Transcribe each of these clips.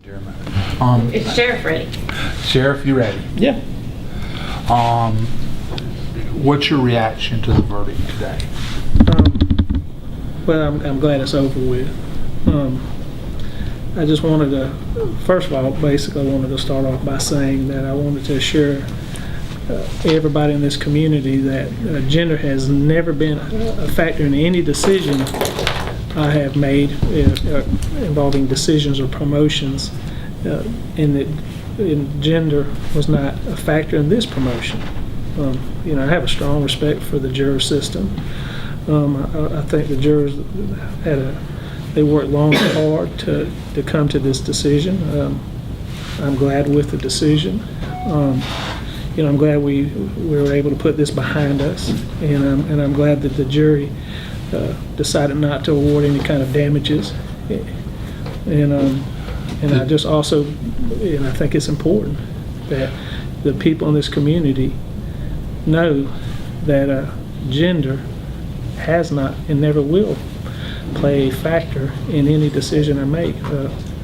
Is Sheriff ready? Sheriff, you ready? Yeah. What's your reaction to the verdict today? Well, I'm glad it's over with. I just wanted to, first of all, basically I wanted to start off by saying that I wanted to assure everybody in this community that gender has never been a factor in any decision I have made involving decisions or promotions, and that gender was not a factor in this promotion. I have a strong respect for the juror system. I think the jurors they worked long and hard to come to this decision. I'm glad with the decision. I'm glad we were able to put this behind us, and I'm glad that the jury decided not to award any kind of damages. And I just also, and I think it's important that the people in this community know that gender has not and never will play a factor in any decision I make,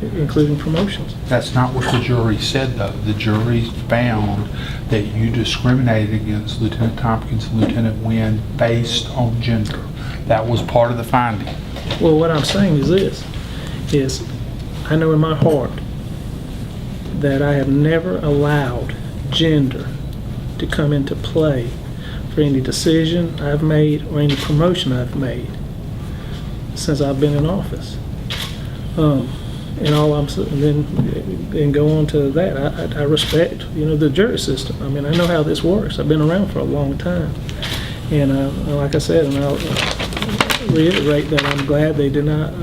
including promotions. That's not what the jury said, though. The jury found that you discriminated against Lieutenant Tompkins and Lieutenant Wynn based on gender. That was part of the finding. Well, what I'm saying is this, is I know in my heart that I have never allowed gender to come into play for any decision I've made or any promotion I've made since I've been in office. And all I'm then go on to that. I respect, the jury system. I mean, I know how this works. I've been around for a long time, and like I said, and I'll reiterate that I'm glad they did not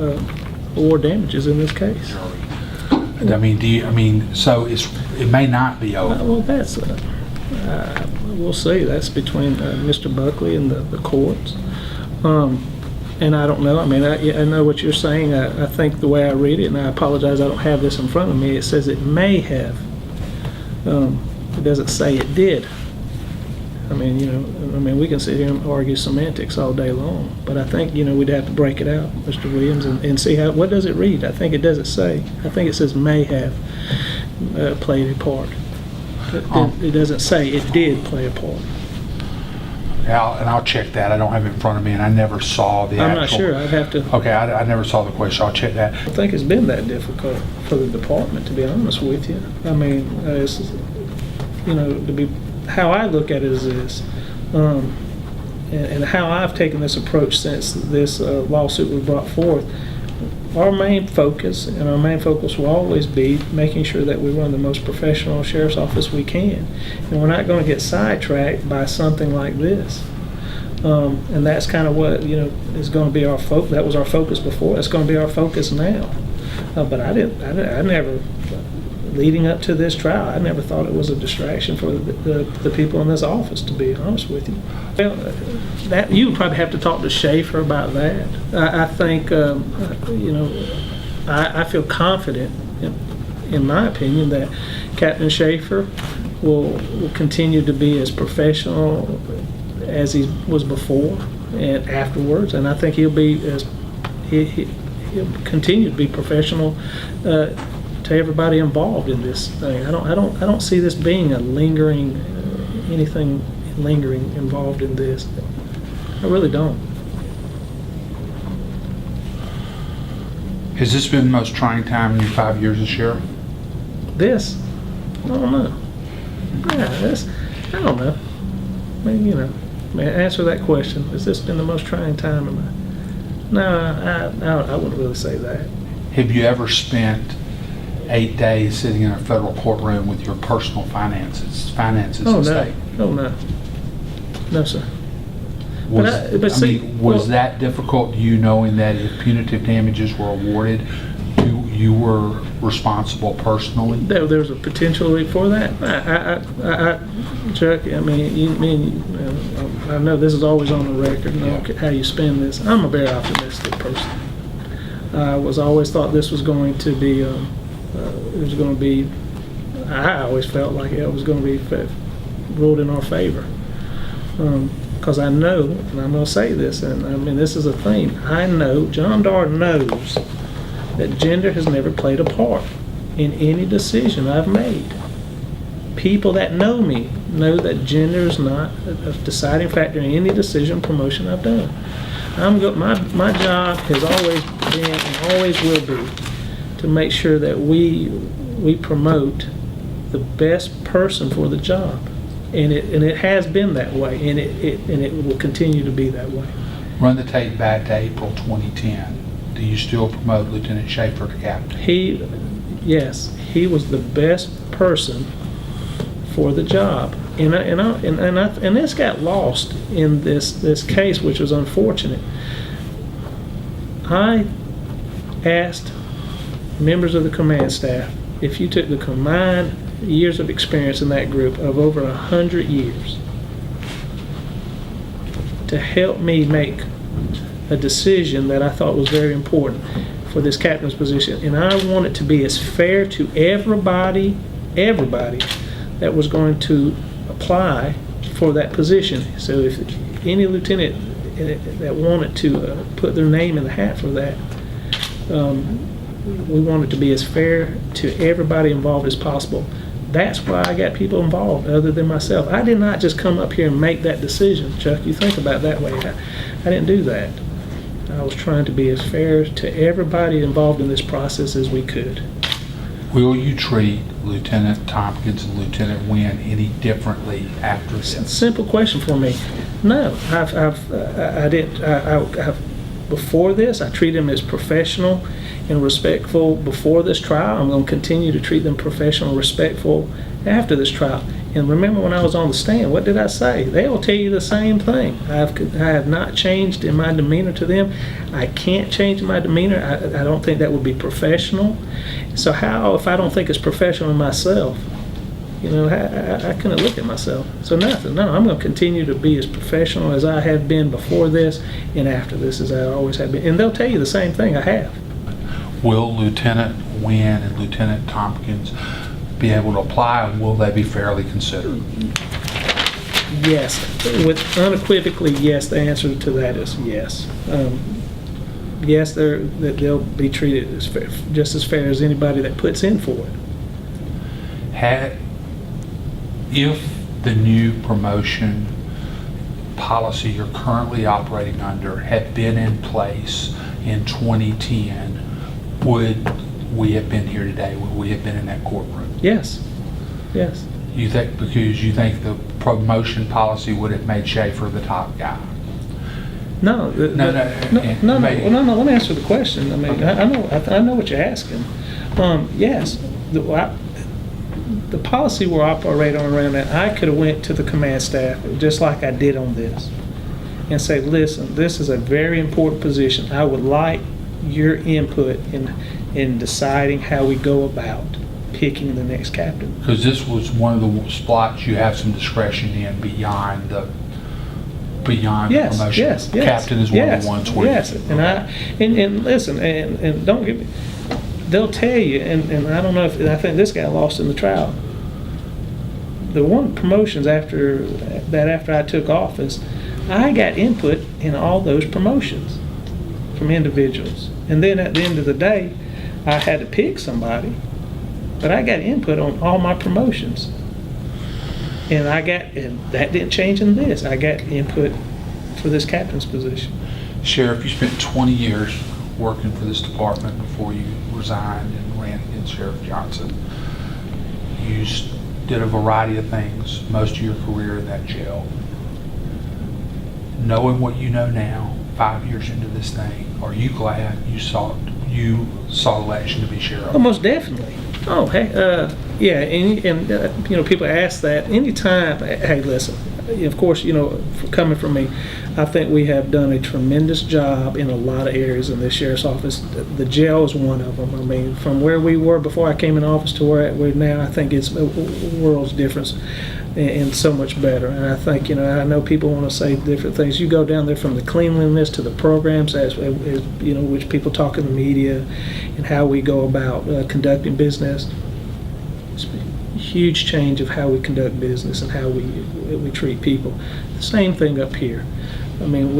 award damages in this case. I mean, so it may not be over. Well, that's we'll see. That's between Mr. Buckley and the courts. And I don't know. I mean, I know what you're saying. I think the way I read it, and I apologize, I don't have this in front of me. It says it may have. It doesn't say it did. I mean, we can sit here and argue semantics all day long, but I think, we'd have to break it out, Mr. Williams, and see what does it read. I think it doesn't say. I think it says may have played a part. It doesn't say it did play a part. I'll check that. I don't have it in front of me, and I never saw the I'm not sure. I'd have to. Okay, I never saw the question. I'll check that. I think it's been that difficult for the department, to be honest with you. I mean, it's, how I look at it is this, and how I've taken this approach since this lawsuit was brought forth. Our main focus will always be making sure that we run the most professional sheriff's office we can. And we're not going to get sidetracked by something like this. And that's kind of what, is going to be our focus. That was our focus before. That's going to be our focus now. But I never, leading up to this trial, I never thought it was a distraction for the people in this office, to be honest with you. Well, that you would probably have to talk to Schaefer about that. I think, I feel confident, in my opinion, that Captain Schaefer will continue to be as professional as he was before and afterwards, and I think he'll continue to be professional to everybody involved in this thing. I don't see this being anything lingering involved in this. I really don't. Has this been the most trying time in your 5 years as sheriff? This? I don't know. Yeah, I don't know. I mean, answer that question. Has this been the most trying time in my... No, I wouldn't really say that. Have you ever spent 8 days sitting in a federal courtroom with your personal finances at stake? Oh, no. No, sir. Was that difficult to you, knowing that if punitive damages were awarded, you were responsible personally? There was a potential for that. Chuck, I know this is always on the record, how you spend this. I'm a very optimistic person. I always thought this was going to be, I always felt like it was going to be ruled in our favor. Because I know, and I'm going to say this, and this is a theme, I know, John Darr knows that gender has never played a part in any decision I've made. People that know me know that gender is not a deciding factor in any decision promotion I've done. My job has always been and always will be to make sure that we promote the best person for the job, and it has been that way, and it will continue to be that way. Run the tape back to April 2010. Do you still promote Lieutenant Schaefer to captain? Yes, he was the best person for the job, and this got lost in this case, which was unfortunate. I asked members of the command staff, if you took the combined years of experience in that group of over 100 years to help me make a decision that I thought was very important for this captain's position, and I want it to be as fair to everybody that was going to apply for that position. So if any lieutenant that wanted to put their name in the hat for that, we want it to be as fair to everybody involved as possible. That's why I got people involved other than myself. I did not just come up here and make that decision, Chuck. You think about it that way. I didn't do that. I was trying to be as fair to everybody involved in this process as we could. Will you treat Lieutenant Tompkins and Lieutenant Wynn any differently after this? Simple question for me. No, before this, I treated them as professional and respectful before this trial. I'm going to continue to treat them professional and respectful after this trial. And remember, when I was on the stand, what did I say? They will tell you the same thing. I have not changed in my demeanor to them. I can't change my demeanor. I don't think that would be professional. So how, if I don't think it's professional in myself, I couldn't look at myself. So nothing. No, I'm going to continue to be as professional as I have been before this and after this as I always have been. And they'll tell you the same thing I have. Will Lieutenant Wynn and Lieutenant Tompkins be able to apply, and will they be fairly considered? Yes. With unequivocally yes, the answer to that is yes. Yes, they'll be treated as fair, just as fair as anybody that puts in for it. If the new promotion policy you're currently operating under had been in place in 2010, would we have been here today? Would we have been in that courtroom? Yes. Yes. You think because you think the promotion policy would have made Schaefer the top guy? No. No. Let me answer the question. I mean, okay. I know what you're asking. Yes. The policy we're operating around that, I could have went to the command staff just like I did on this and say, listen, this is a very important position. I would like your input in deciding how we go about picking the next captain. Because this was one of the spots you have some discretion in beyond the promotion. Yes. Captain is one of the ones where yes. And listen, and don't get me. They'll tell you, and I don't know if I think this got lost in the trial. The one promotions after I took office, I got input in all those promotions from individuals. And then at the end of the day, I had to pick somebody, but I got input on all my promotions. And that didn't change in this. I got input for this captain's position. Sheriff, you spent 20 years working for this department before you resigned and ran against Sheriff Johnson. You did a variety of things most of your career in that jail. Knowing what you know now, 5 years into this thing, are you glad you sought election to be sheriff? Oh, most definitely. Oh, hey, yeah, and people ask that anytime. Hey, listen, of course, coming from me, I think we have done a tremendous job in a lot of areas in this sheriff's office. The jail is one of them. I mean, from where we were before I came in office to where we're now, I think it's a world's difference and so much better. And I think, I know people want to say different things. You go down there from the cleanliness to the programs, as which people talk in the media, and how we go about conducting business. It's a huge change of how we conduct business and how we treat people. The same thing up here. I mean,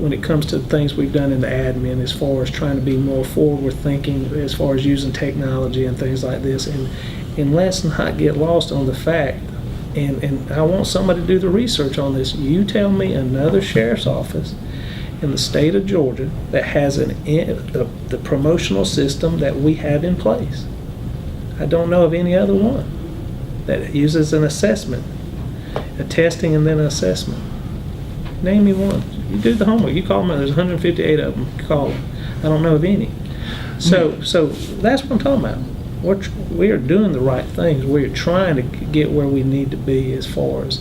when it comes to things we've done in the admin, as far as trying to be more forward thinking, as far as using technology and things like this, and let's not get lost on the fact, and I want somebody to do the research on this. You tell me another sheriff's office in the state of Georgia that has the promotional system that we have in place. I don't know of any other one that uses an assessment, a testing and then an assessment. Name me one. You do the homework. You call them. There's 158 of them. You call them. I don't know of any. So that's what I'm talking about. We are doing the right things. We're trying to get where we need to be as far as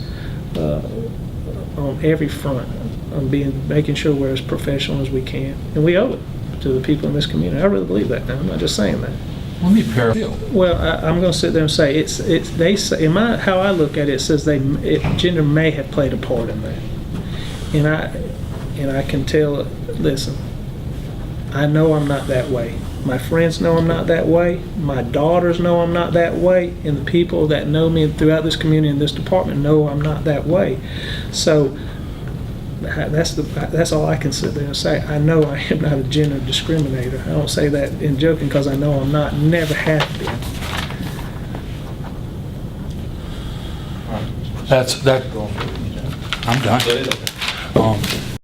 on every front, on making sure we're as professional as we can, and we owe it to the people in this community. I really believe that. Now, I'm not just saying that. Let me parallel. Well, I'm going to sit there and say they say how I look at it, it says gender may have played a part in that, and I can tell. Listen, I know I'm not that way. My friends know I'm not that way. My daughters know I'm not that way, and the people that know me throughout this community and this department know I'm not that way. So that's all I can sit there and say. I know I am not a gender discriminator. I don't say that in joking because I know I'm not, never have been. I'm done.